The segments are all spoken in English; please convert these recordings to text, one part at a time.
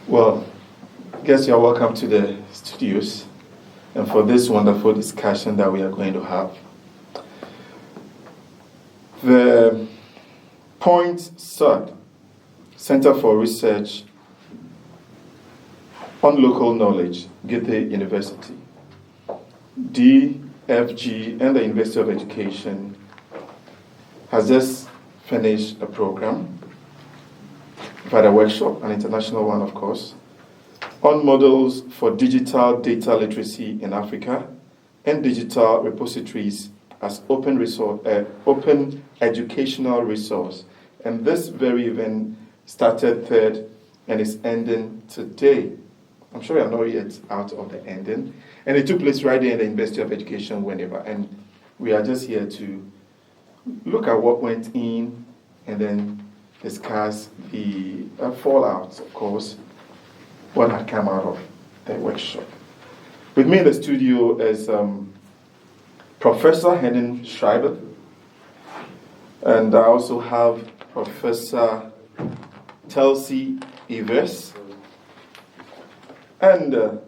Well, I guess you're welcome to the studios and for this wonderful discussion that we are going to have. The point CERD, Center for Research on Local Knowledge, Goethe University, DFG, and the University of Education has just finished a program. We've had a workshop, an international one, of course, on models for digital data literacy in Africa and digital repositories as open educational resource. And this very event started 3rd and is ending today. I'm sure you're not yet out of the ending. And it took place right there in the University of Education, WINNEBA. And we are just here to look at what went in and then discuss the fallout, of course, what had come out of the workshop. With me in the studio is Professor Henning Schreiber, and I also have Professor Telsi Evers and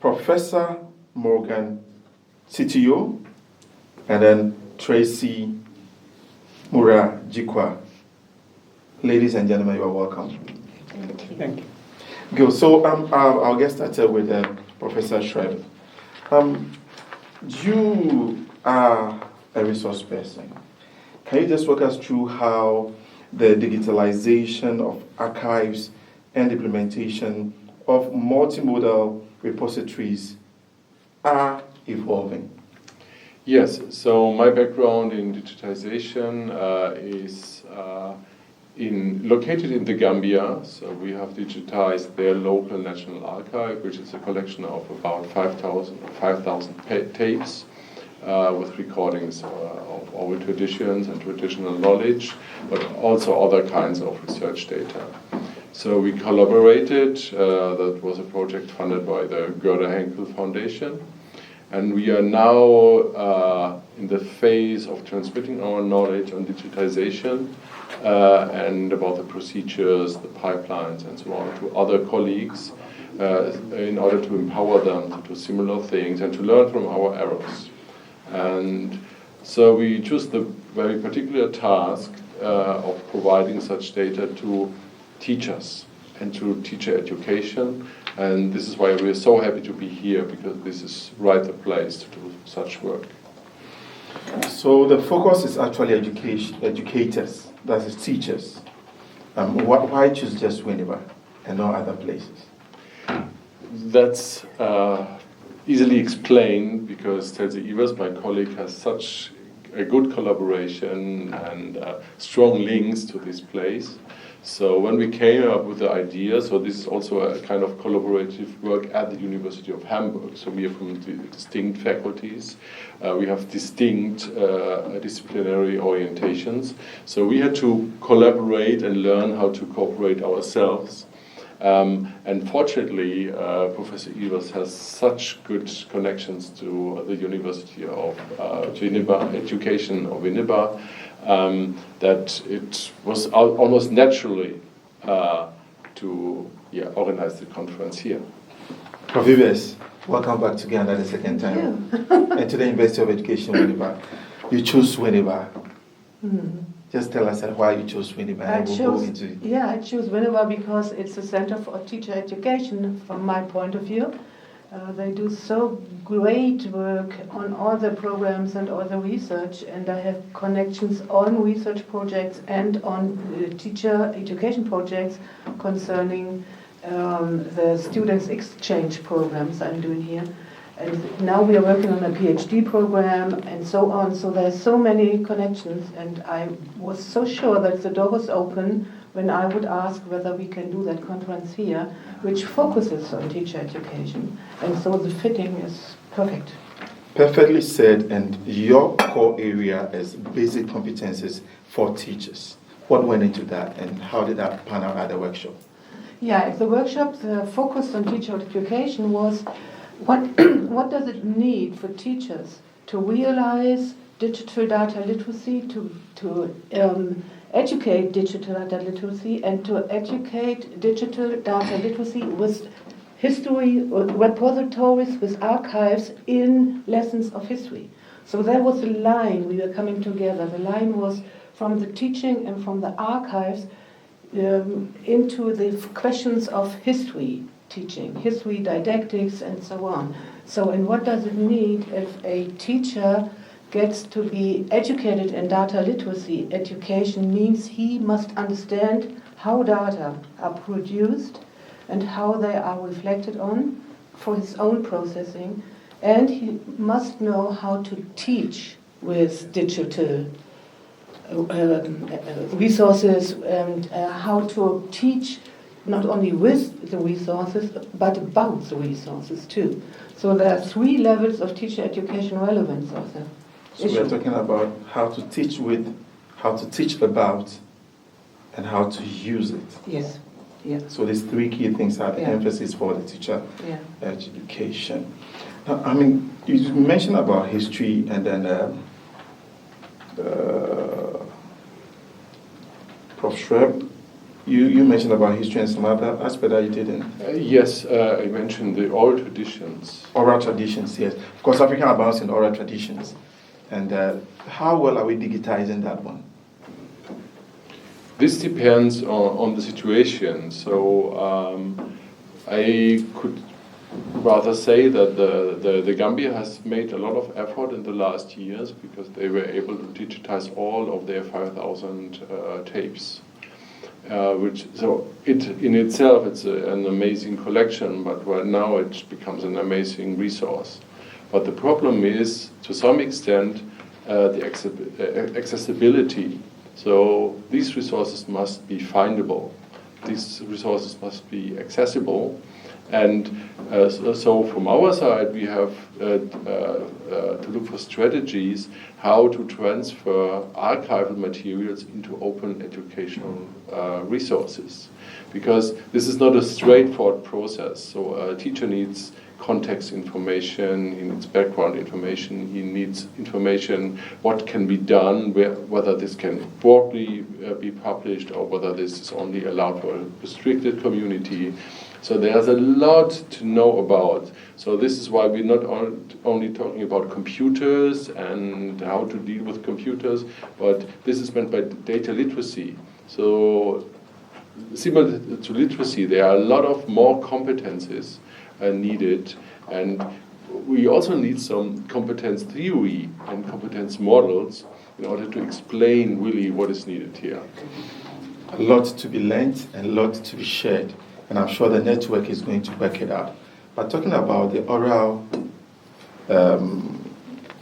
Professor Morgan Sitio, and then Tracy Murajikwa. Ladies and gentlemen, you are welcome. Thank you. Good. So I'll get started with Professor Schreiber. You are a resource person. Can you just walk us through how the digitalization of archives and implementation of multimodal repositories are evolving? Yes, so my background in digitization is located in the Gambia. So we have digitized their local national archive, which is a collection of about 5,000 tapes with recordings of oral traditions and traditional knowledge, but also other kinds of research data. So we collaborated. That was a project funded by the Gerda Henkel Foundation. And we are now in the phase of transmitting our knowledge on digitization and about the procedures, the pipelines, and so on to other colleagues in order to empower them to do similar things and to learn from our errors. And so we choose the very particular task of providing such data to teachers and to teacher education. And this is why we're so happy to be here, because this is right the place to do such work. So the focus is actually educators, that is teachers. Why choose just WINNEBA and not other places? That's easily explained because Telsi Evers, my colleague, has such a good collaboration and strong links to this place. So when we came up with the idea, so this is also a kind of collaborative work at the University of Hamburg. So we are from distinct faculties. We have distinct disciplinary orientations. So we had to collaborate and learn how to cooperate ourselves. And fortunately, Professor Evers has such good connections to the University of WINNEBA, Education of WINNEBA, that it was almost naturally to organize the conference here. Prof. Evers, welcome back to Ghana the second time. And to the University of Education, WINNEBA. You chose WINNEBA. Mm-hmm. Just tell us why you chose WINNEBA. I chose WINNEBA because it's a center for teacher education from my point of view. They do so great work on all the programs and all the research, and I have connections on research projects and on teacher education projects concerning the students' exchange programs I'm doing here. And now we are working on a PhD program and so on. So there's so many connections, and I was so sure that the door was open when I would ask whether we can do that conference here, which focuses on teacher education. And so the fitting is perfect. Perfectly said, and your core area is basic competences for teachers. What went into that, and how did that pan out at the workshop? Yeah, at the workshop, the focus on teacher education was what does it need for teachers to realize digital data literacy, to educate digital data literacy and to educate digital data literacy with history, repositories, with archives in lessons of history. So there was a line, we were coming together. The line was from the teaching and from the archives into the questions of history teaching, history didactics and so on. So, and what does it mean if a teacher gets to be educated in data literacy? Education means he must understand how data are produced and how they are reflected on for his own processing, and he must know how to teach with digital resources and how to teach not only with the resources but about the resources too. So there are 3 levels of teacher education relevance of the So we are talking about how to teach with, how to teach about, and how to use it. Yes. Yeah. So these 3 key things are the Yeah. emphasis for the teacher Yeah. education. Now, I mean, you mentioned about history, and then Prof. Schreib, you mentioned about history and some other aspect that you didn't. Yes, I mentioned the oral traditions. Oral traditions, yes. Of course, African abounds in oral traditions. And how well are we digitizing that one? This depends on the situation. So I could rather say that the Gambia has made a lot of effort in the last years because they were able to digitize all of their 5,000 tapes. It in itself it's an amazing collection, but right now it becomes an amazing resource. But the problem is, to some extent, the accessibility. So these resources must be findable. These resources must be accessible. And so from our side, we have to look for strategies how to transfer archival materials into open educational resources. Because this is not a straightforward process. So a teacher needs context information, he needs background information, he needs information what can be done, whether this can broadly be published or whether this is only allowed for a restricted community. So there's a lot to know about. So this is why we're not only talking about computers and how to deal with computers, but this is meant by data literacy. So similar to literacy, there are a lot of more competencies needed, and we also need some competence theory and competence models in order to explain really what is needed here. A lot to be learned and a lot to be shared, and I'm sure the network is going to back it up. But talking about the oral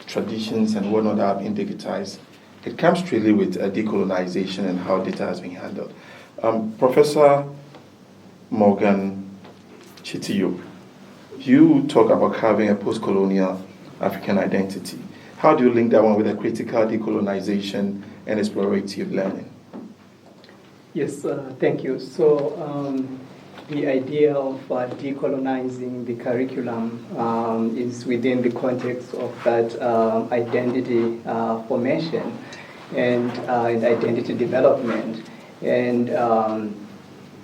traditions and whatnot that have been digitized, it comes really with decolonization and how data has been handled. Professor Morgan Chitiyo, you talk about having a post-colonial African identity. How do you link that one with a critical decolonization and explorative learning? Yes, thank you. So the idea of decolonizing the curriculum is within the context of that identity formation and identity development. And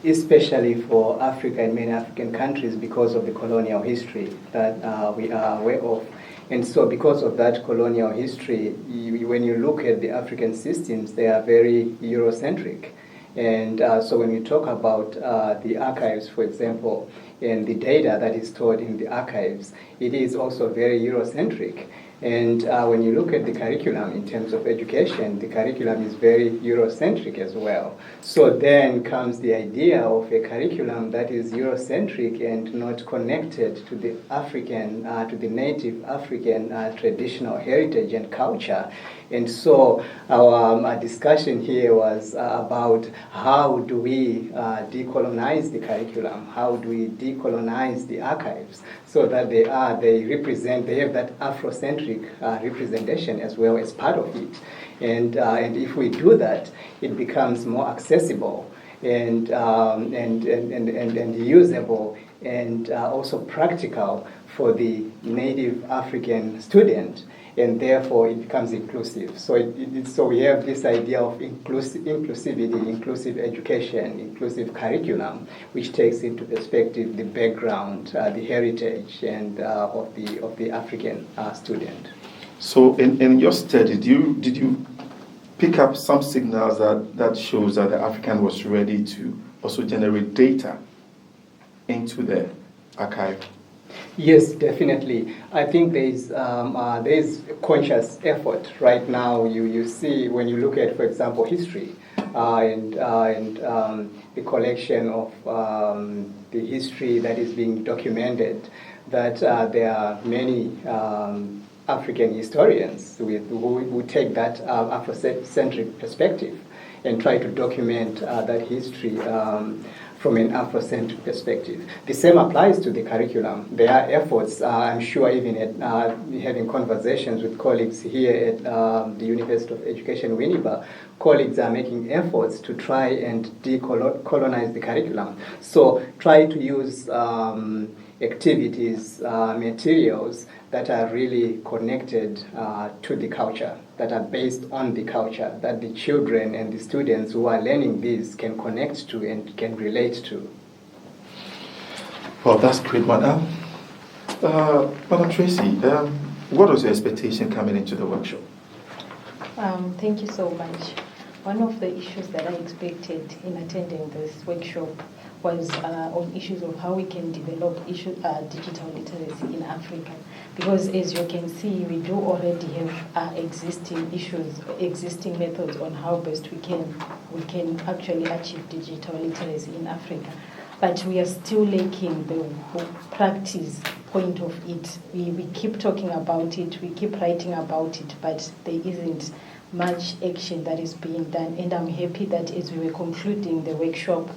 especially for Africa and many African countries because of the colonial history that we are aware of. And so because of that colonial history, when you look at the African systems, they are very Eurocentric. And so when we talk about the archives, for example, and the data that is stored in the archives, it is also very Eurocentric. And when you look at the curriculum in terms of education, the curriculum is very Eurocentric as well. So then comes the idea of a curriculum that is Eurocentric and not connected to the African, to the native African traditional heritage and culture. And so our discussion here was about how do we decolonize the curriculum? How do we decolonize the archives so that they have that Afrocentric representation as well as part of it. And if we do that, it becomes more accessible and usable and also practical for the native African student. and therefore it becomes inclusive. So so we have this idea of inclusivity, inclusive education, inclusive curriculum, which takes into perspective the background, the heritage, and of the African student. So in your study, did you pick up some signals that shows that the African was ready to also generate data into the archive? Yes, definitely. I think there is conscious effort right now. You see when you look at, for example, history and the collection of the history that is being documented, that there are many African historians who take that Afrocentric perspective and try to document that history from an Afrocentric perspective. The same applies to the curriculum. There are efforts, I'm sure even at having conversations with colleagues here at the University of Education, WINNEBA, colleagues are making efforts to try and decolonize the curriculum. So try to use activities, materials that are really connected to the culture, that are based on the culture, that the children and the students who are learning this can connect to and can relate to. Well, that's great, Madam. Madam Tracy, what was your expectation coming into the workshop? Thank you so much. One of the issues that I expected in attending this workshop was on issues of how we can develop digital literacy in Africa. Because as you can see, we do already have existing issues, existing methods on how best we can actually achieve digital literacy in Africa. But we are still lacking the practice point of it. We keep talking about it, we keep writing about it, but there isn't much action that is being done. And I'm happy that as we were concluding the workshop,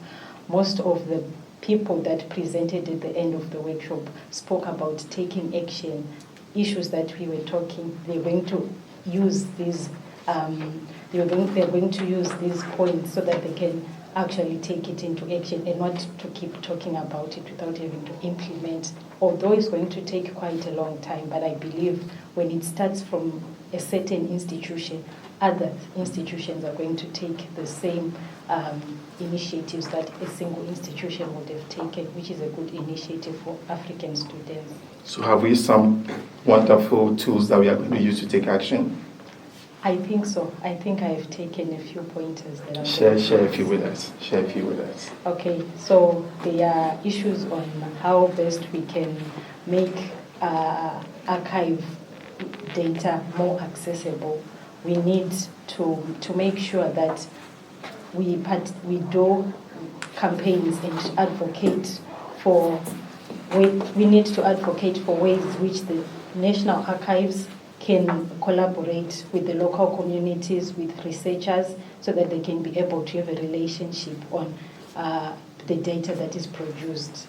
most of the people that presented at the end of the workshop spoke about taking action, issues that we were talking. They're going to use these. They're going to use these points so that they can actually take it into action and not to keep talking about it without having to implement. Although it's going to take quite a long time, but I believe when it starts from a certain institution, other institutions are going to take the same initiatives that a single institution would have taken, which is a good initiative for African students. So have we some wonderful tools that we are going to use to take action? I think so. I think I have taken a few pointers that I'm Share a few with us. Share a few with us. Okay, so there are issues on how best we can make archive data more accessible. We need to make sure that we do campaigns and advocate for. We need to advocate for ways which the National Archives can collaborate with the local communities, with researchers, so that they can be able to have a relationship on the data that is produced.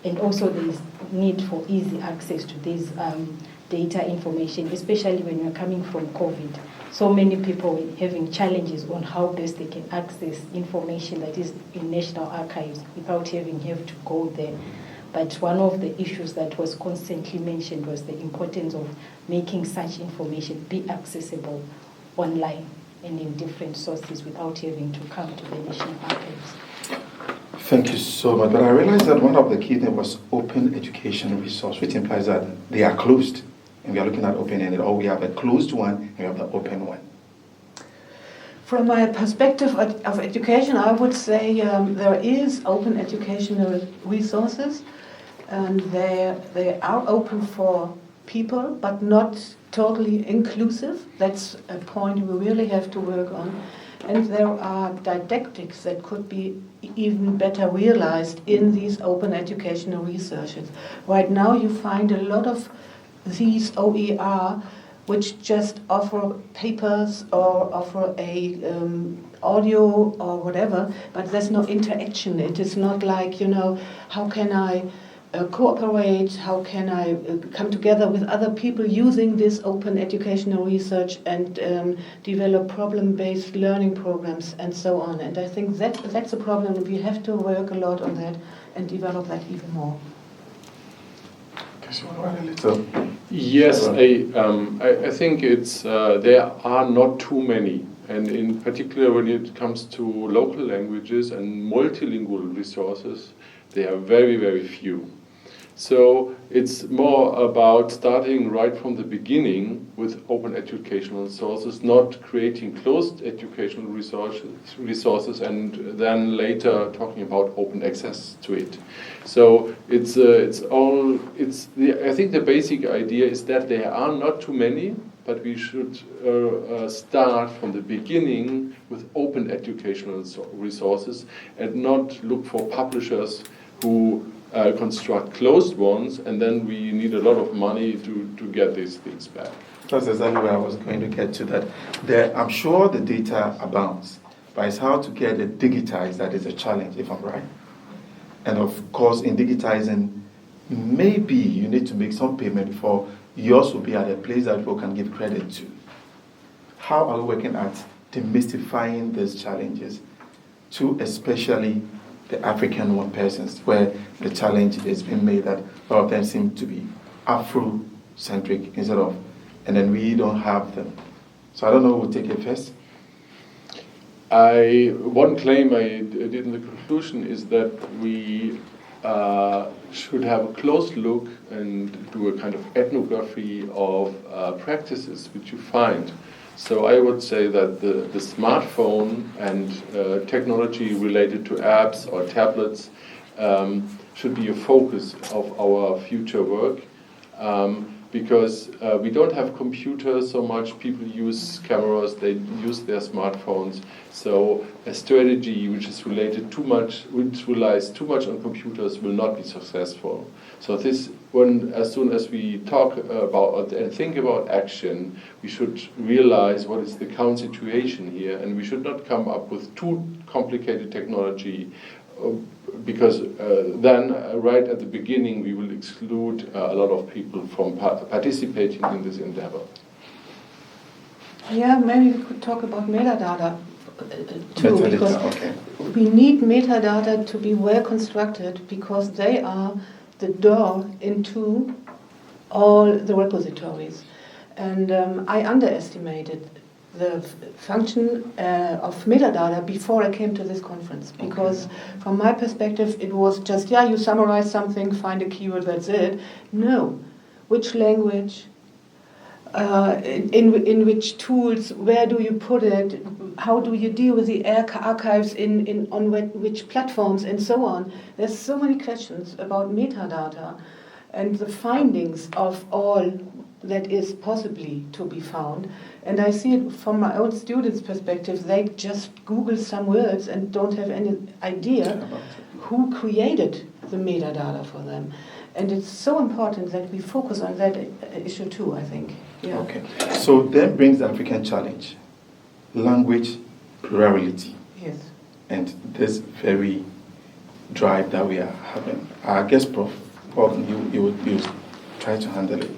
And also there is need for easy access to this data information, especially when you're coming from COVID. So many people were having challenges on how best they can access information that is in National Archives without having to go there. But one of the issues that was constantly mentioned was the importance of making such information be accessible online and in different sources without having to come to the National Archives. Thank you so much. But I realized that one of the key things was open education resource, which implies that they are closed. And we are looking at open-ended, or we have a closed one and we have the open one. From my perspective of education, I would say there is open educational resources, and they are open for people, but not totally inclusive. That's a point we really have to work on. And there are didactics that could be even better realized in these open educational researches. Right now you find a lot of these OER which just offer papers or offer a audio or whatever, but there's no interaction. It is not like, how can I cooperate, how can I come together with other people using this open educational research and develop problem-based learning programs and so on. And I think that's a problem. We have to work a lot on that and develop that even more. Yes, I think it's there are not too many, and in particular when it comes to local languages and multilingual resources, they are very, very few. So it's more about starting right from the beginning with open educational sources, not creating closed educational resources and then later talking about open access to it. So I think the basic idea is that there are not too many, but we should start from the beginning with open educational resources and not look for publishers who construct closed ones, and then we need a lot of money to get these things back. That's exactly where I was going to get to that. I'm sure the data abounds, but it's how to get it digitized that is a challenge, if I'm right. And of course, in digitizing, maybe you need to make some payment before yours will be at a place that people can give credit to. How are we working at demystifying these challenges to especially the African one persons, where the challenge is being made that a lot of them seem to be Afro-centric instead of, and then we don't have them. So I don't know who will take it first. One claim I did in the conclusion is that we should have a close look and do a kind of ethnography of practices which you find. So I would say that the smartphone and technology related to apps or tablets should be a focus of our future work, because we don't have computers so much. People use cameras, they use their smartphones. So a strategy which is related too much, which relies too much on computers, will not be successful. So as soon as we talk about and think about action, we should realize what is the current situation here, and we should not come up with too complicated technology, because then right at the beginning we will exclude a lot of people from participating in this endeavor. Yeah, maybe we could talk about metadata too, because we need metadata to be well constructed, because they are the door into all the repositories. And I underestimated the function of metadata before I came to this conference, because from my perspective it was just, yeah, you summarize something, find a keyword, that's it. No, which language, in which tools, where do you put it, how do you deal with the archives on which platforms, and so on. There's so many questions about metadata and the findings of all that is possibly to be found. And I see it from my own students' perspective. They just Google some words and don't have any idea who created the metadata for them. And it's so important that we focus on that issue too, I think. Yeah. Okay. So that brings the African challenge, language plurality. Yes. And this very drive that we are having. I guess, Prof, you would try to handle it.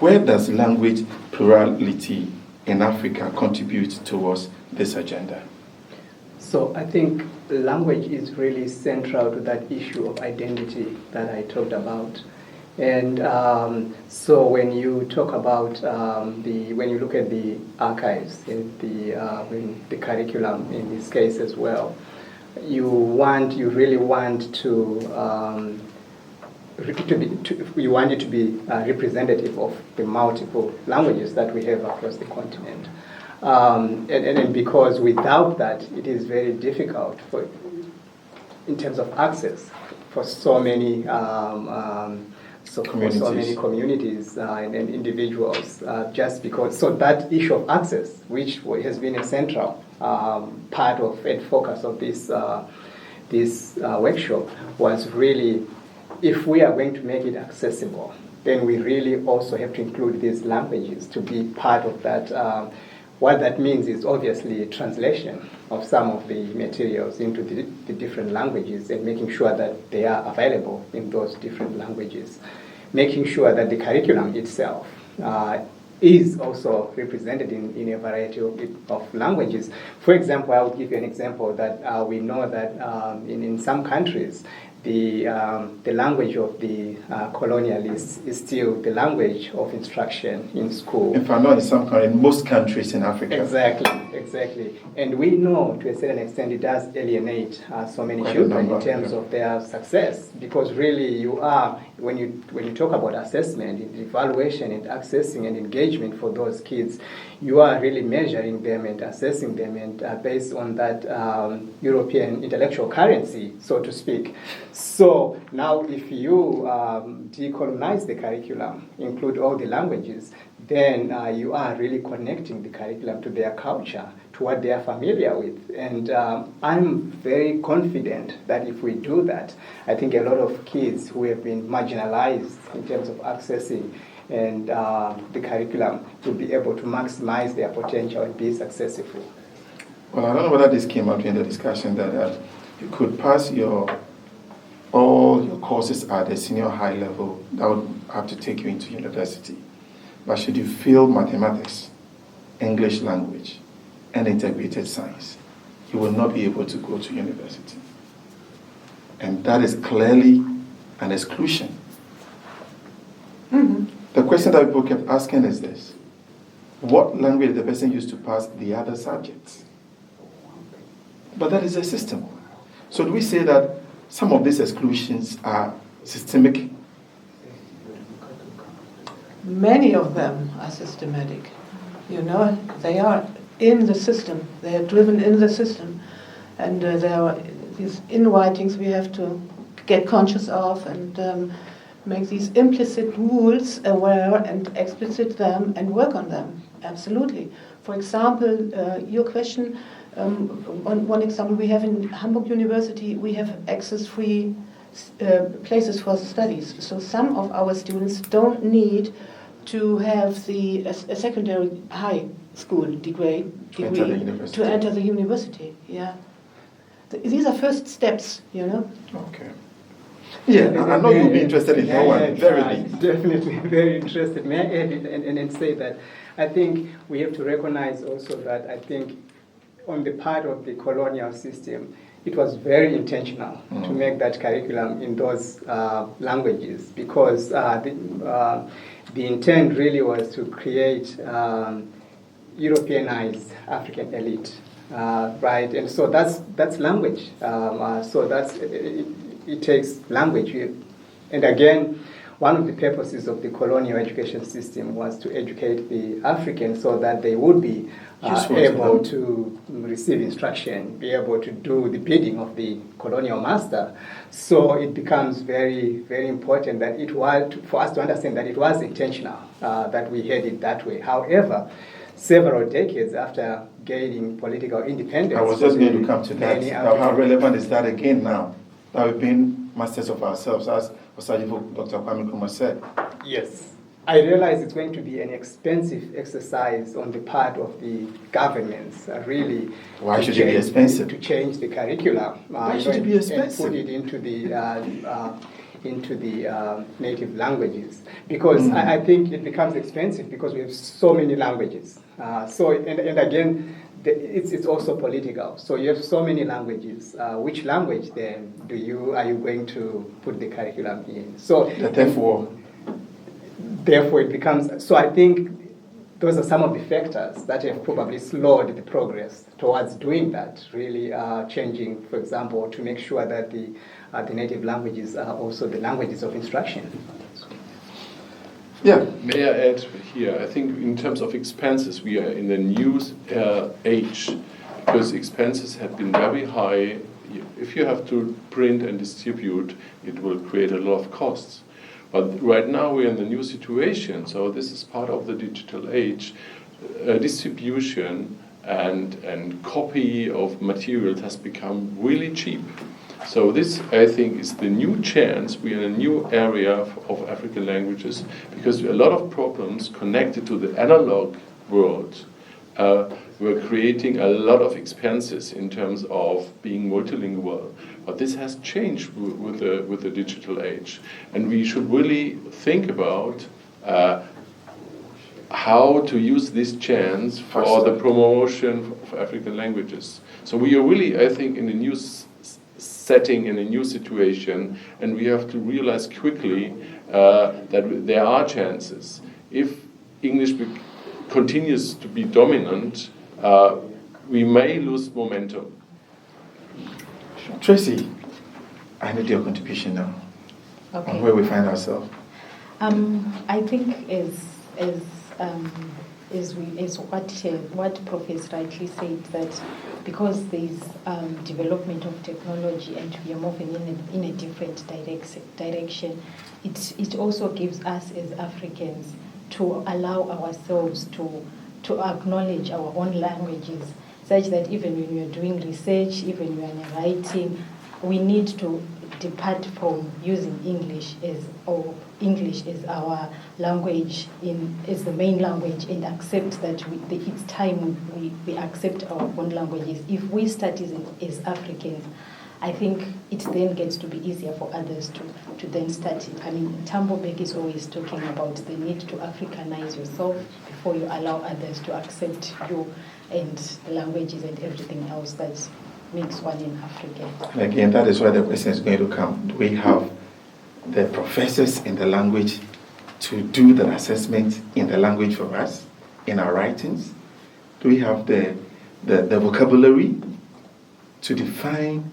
Where does language plurality in Africa contribute towards this agenda? So I think language is really central to that issue of identity that I talked about. And so when you talk about when you look at the archives in the curriculum in this case as well, you really want you want it to be representative of the multiple languages that we have across the continent. And because without that, it is very difficult in terms of access for so many communities and individuals. Just because, so that issue of access, which has been a central part of and focus of this workshop, was really, if we are going to make it accessible, then we really also have to include these languages to be part of that. What that means is obviously translation of some of the materials into the different languages and making sure that they are available in those different languages. Making sure that the curriculum itself is also represented in a variety of languages. For example, I will give you an example that we know that in some countries, the language of the colonialists is still the language of instruction in school. In fact, not in most countries in Africa. Exactly. And we know to a certain extent it does alienate so many Quite a children number, in terms of their success, because really you are, when you talk about assessment, evaluation and accessing and engagement for those kids, you are really measuring them and assessing them and based on that European intellectual currency, so to speak. So now if you decolonize the curriculum, include all the languages, then you are really connecting the curriculum to their culture, to what they are familiar with. And I'm very confident that if we do that, I think a lot of kids who have been marginalized in terms of accessing and the curriculum will be able to maximize their potential and be successful. Well, I don't know whether this came up in the discussion that you could pass all your courses at a senior high level. That would have to take you into university. But should you fail mathematics, English language, and integrated science, you will not be able to go to university. And that is clearly an exclusion. Mm-hmm. The question that people kept asking is this: what language did the person use to pass the other subjects? But that is a system. So do we say that some of these exclusions are systemic? Many of them are systematic. You know, they are in the system. They are driven in the system. And there are these inwritings we have to get conscious of and make these implicit rules aware and explicit them and work on them. Absolutely. For example, your question, one example we have in Hamburg University, we have access-free places for studies. So some of our students don't need to have a secondary high school degree to enter the university. Yeah, these are first steps, you know. Okay. Yeah, I know you'll be interested in that one. Very definitely very interested. May I add and say that I think we have to recognize also that I think on the part of the colonial system, it was very intentional to make that curriculum in those languages, because the intent really was to create Europeanized African elite, right? And so that's language. So it takes language. And again, one of the purposes of the colonial education system was to educate the Africans so that they would be able to receive instruction, be able to do the bidding of the colonial master. So it becomes very, very important that it was, for us to understand that it was intentional, that we had it that way. However, several decades after gaining political independence, I was just going to come to that. How relevant is that again now that we've been masters of ourselves, as Osagyefo Dr. Kwame Nkrumah said? Yes. I realize it's going to be an expensive exercise on the part of the governments, really. Why should it be expensive? To change the curriculum. Why should it be expensive? And put it into the native languages. Because I think it becomes expensive because we have so many languages. And again, it's also political. So you have so many languages. Which language then are you going to put the curriculum in? So Therefore, it becomes, so I think those are some of the factors that have probably slowed the progress towards doing that, really changing, for example, to make sure that the native languages are also the languages of instruction. Yeah. May I add here, I think in terms of expenses, we are in the new age, because expenses have been very high. If you have to print and distribute, it will create a lot of costs. But right now we're in the new situation, so this is part of the digital age. Distribution and copy of materials has become really cheap. So this, I think, is the new chance. We are in a new area of African languages, because a lot of problems connected to the analog world were creating a lot of expenses in terms of being multilingual. But this has changed with the digital age, and we should really think about how to use this chance for the promotion of African languages. So we are really, I think, in a new setting, in a new situation, and we have to realize quickly that there are chances. If English continues to be dominant, we may lose momentum. Tracy, I need your contribution now on where we find ourselves. I think is what Professor rightly said, that because there is development of technology and we are moving in a different direction, it also gives us as Africans to allow ourselves to acknowledge our own languages, such that even when we are doing research, even when we are writing, we need to depart from using English as our language, as the main language, and accept that it's time we accept our own languages. If we start as Africans, I think it then gets to be easier for others to then start it. I mean, Thabo Mbeki is always talking about the need to Africanize yourself before you allow others to accept you and the languages and everything else that makes one in Africa. And again, that is where the question is going to come. Do we have the professors in the language to do the assessment in the language for us, in our writings? Do we have the vocabulary to define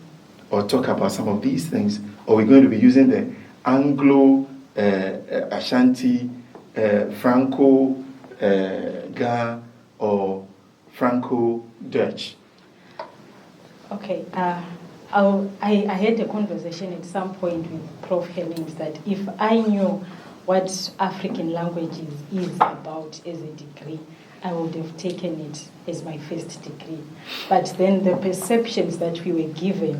or talk about some of these things? Or are we going to be using the Anglo, Ashanti, Franco, Ga, or Franco-Dutch? Okay, I had a conversation at some point with Prof. Hemmings that if I knew what African languages is about as a degree, I would have taken it as my first degree. But then the perceptions that we were given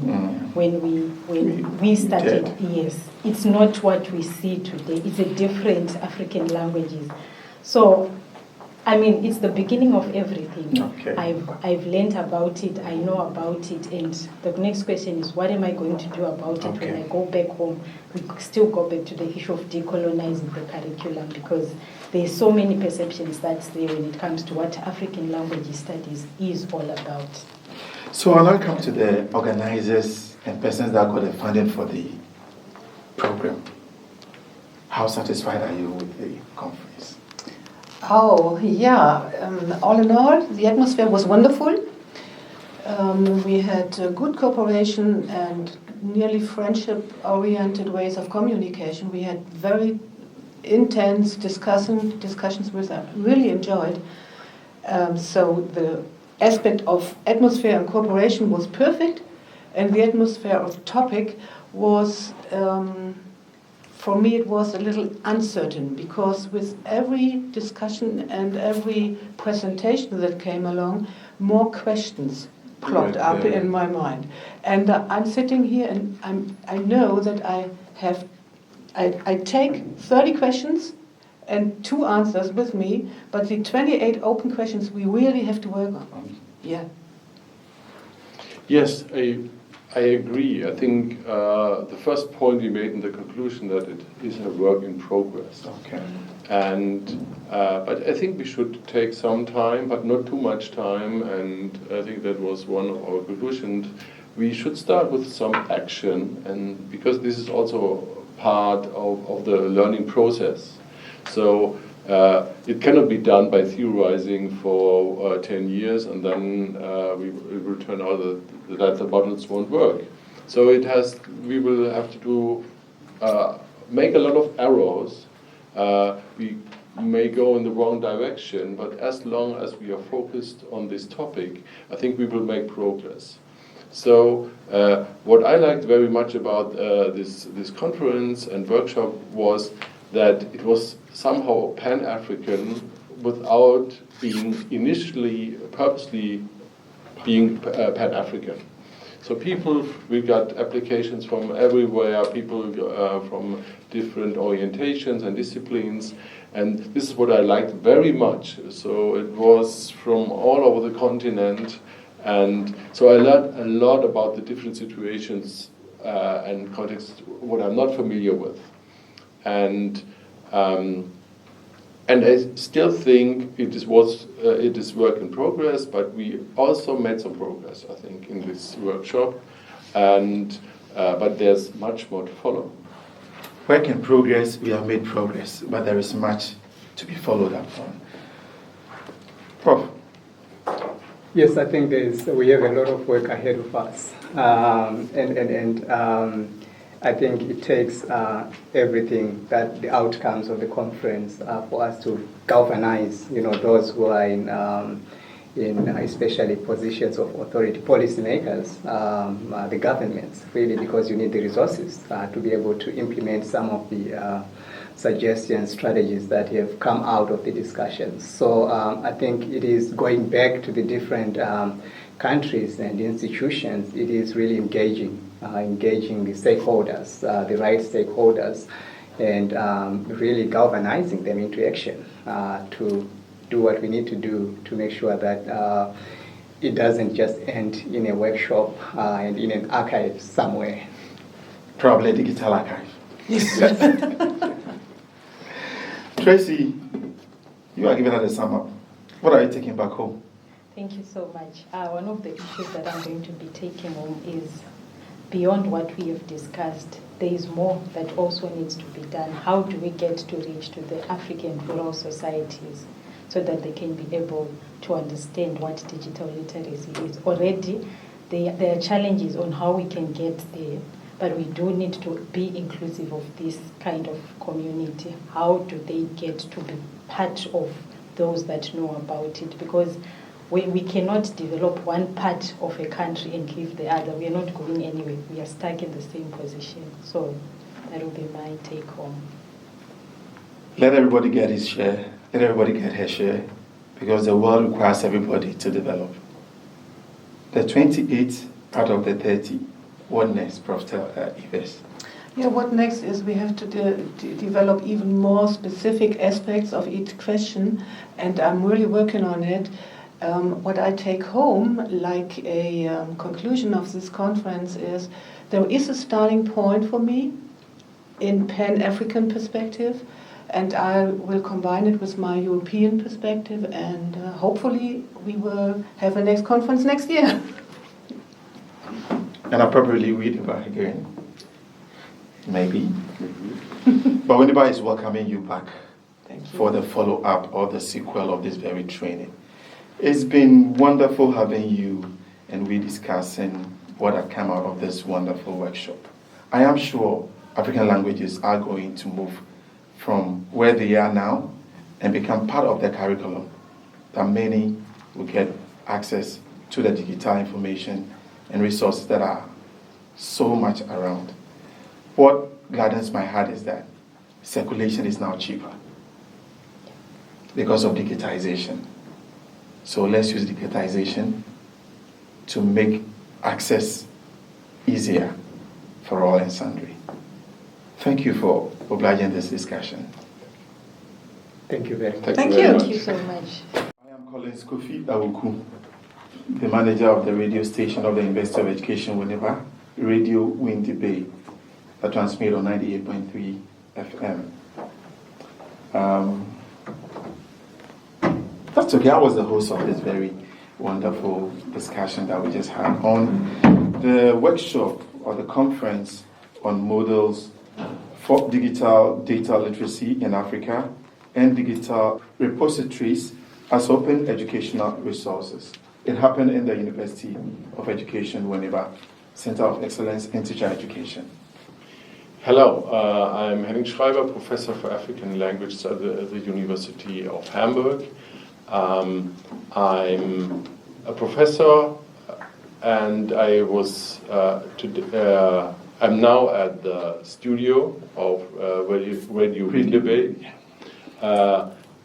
when we started, yes, it's not what we see today. It's a different African languages. So, I mean, it's the beginning of everything. Okay. I've learned about it, I know about it, and the next question is, what am I going to do about it when I go back home? We still go back to the issue of decolonizing the curriculum, because there's so many perceptions that's there when it comes to what African language studies is all about. So I'll now come to the organizers and persons that got the funding for the program. How satisfied are you with the conference? Oh, yeah. All in all, the atmosphere was wonderful. We had good cooperation and nearly friendship-oriented ways of communication. We had very intense discussions which I really enjoyed. So the aspect of atmosphere and cooperation was perfect, and the atmosphere of topic was, for me, it was a little uncertain, because with every discussion and every presentation that came along, more questions plopped up in my mind. And I'm sitting here and I know that I take 30 questions and 2 answers with me, but the 28 open questions we really have to work on. Yeah. Yes, I agree. I think the first point you made in the conclusion that it is a work in progress. Okay. And but I think we should take some time, but not too much time. And I think that was one of our conclusions. We should start with some action, and because this is also part of the learning process. So it cannot be done by theorizing for 10 years and then it will turn out that the models won't work. So we will have to make a lot of errors. We may go in the wrong direction, but as long as we are focused on this topic, I think we will make progress. So what I liked very much about this conference and workshop was that it was somehow Pan-African without being initially, purposely being Pan-African. So we got applications from everywhere, people from different orientations and disciplines, and this is what I liked very much. So it was from all over the continent, and so I learned a lot about the different situations and contexts, what I'm not familiar with. And I still think it is work in progress, but we also made some progress, I think, in this workshop. And but there's much more to follow. Work in progress, we have made progress, but there is much to be followed up on. Prof. Yes, I think we have a lot of work ahead of us, I think it takes everything that the outcomes of the conference for us to galvanize, those who are in especially positions of authority, policymakers, the governments, really, because you need the resources to be able to implement some of the suggestions, strategies that have come out of the discussions. So I think it is going back to the different countries and institutions. It is really engaging the stakeholders, the right stakeholders, and really galvanizing them into action to do what we need to do to make sure that it doesn't just end in a workshop and in an archive somewhere. Probably a digital archive. Yes. Tracy, you are giving us a sum up. What are you taking back home? Thank you so much. One of the issues that I'm going to be taking home is beyond what we have discussed. There is more that also needs to be done. How do we get to reach to the African rural societies so that they can be able to understand what digital literacy is? Already, there are challenges on how we can get there, but we do need to be inclusive of this kind of community. How do they get to be part of those that know about it? Because we cannot develop one part of a country and leave the other. We are not going anywhere. We are stuck in the same position. So that will be my take home. Let everybody get his share. Let everybody get her share, because the world requires everybody to develop. The 28 out of the 30. What next, Prof. Yves? Yeah, what next is we have to develop even more specific aspects of each question, and I'm really working on it. What I take home, like a conclusion of this conference, is there is a starting point for me in Pan-African perspective, and I will combine it with my European perspective, and hopefully we will have a next conference next year. And appropriately WINNEBA again. Maybe. But WINNEBA is welcoming you back for the follow-up or the sequel of this very training. It's been wonderful having you and we discussing what had come out of this wonderful workshop. I am sure African languages are going to move from where they are now and become part of the curriculum, that many will get access to the digital information and resources that are so much around. What gladdens my heart is that circulation is now cheaper because of digitization. So let's use digitization to make access easier for all and sundry. Thank you for obliging this discussion. Thank you very much. Thank you so much. I am Collins Kofi Awuku, the manager of the radio station of the University of Education, WINNEBA, Radio WINNEBA, that transmit on 98.3 FM. That's okay. I was the host of this very wonderful discussion that we just had on the workshop or the conference on models for digital data literacy in Africa and digital repositories as open educational resources. It happened in the University of Education, WINNEBA, Center of Excellence in Teacher Education. Hello, I'm Henning Schreiber, Professor for African Languages at the University of Hamburg. I'm a professor, and I'm now at the studio of Radio WINNEBA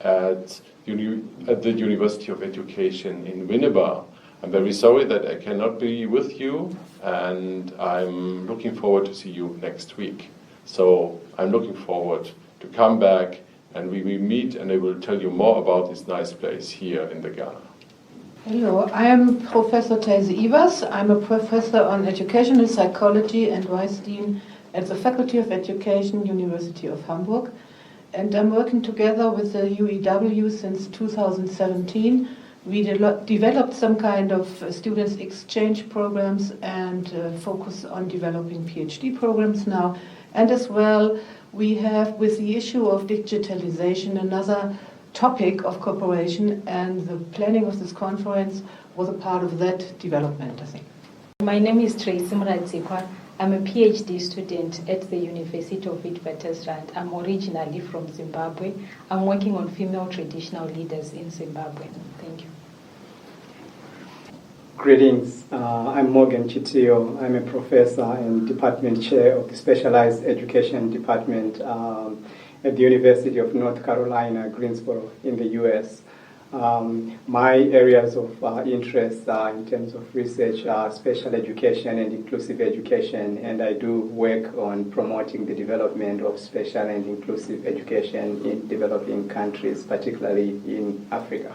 at the University of Education in WINNEBA. I'm very sorry that I cannot be with you, and I'm looking forward to see you next week. So I'm looking forward to come back, and we will meet, and I will tell you more about this nice place here in the Ghana. Hello, I am Professor Thijs Ivers. I'm a professor on educational psychology and Vice Dean at the Faculty of Education, University of Hamburg. And I'm working together with the UEW since 2017 We developed some kind of students exchange programs and focus on developing PhD programs now. And as well, we have, with the issue of digitalization, another topic of cooperation, and the planning of this conference was a part of that development, I think. My name is Tracy Mradzikwa. I'm a PhD student at the University of Witwatersrand. I'm originally from Zimbabwe. I'm working on female traditional leaders in Zimbabwe. Thank you. Greetings, I'm Morgan Chitio. I'm a professor and department chair of the Specialized Education Department at the University of North Carolina, Greensboro in the US. My areas of interest in terms of research are special education and inclusive education, and I do work on promoting the development of special and inclusive education in developing countries, particularly in Africa.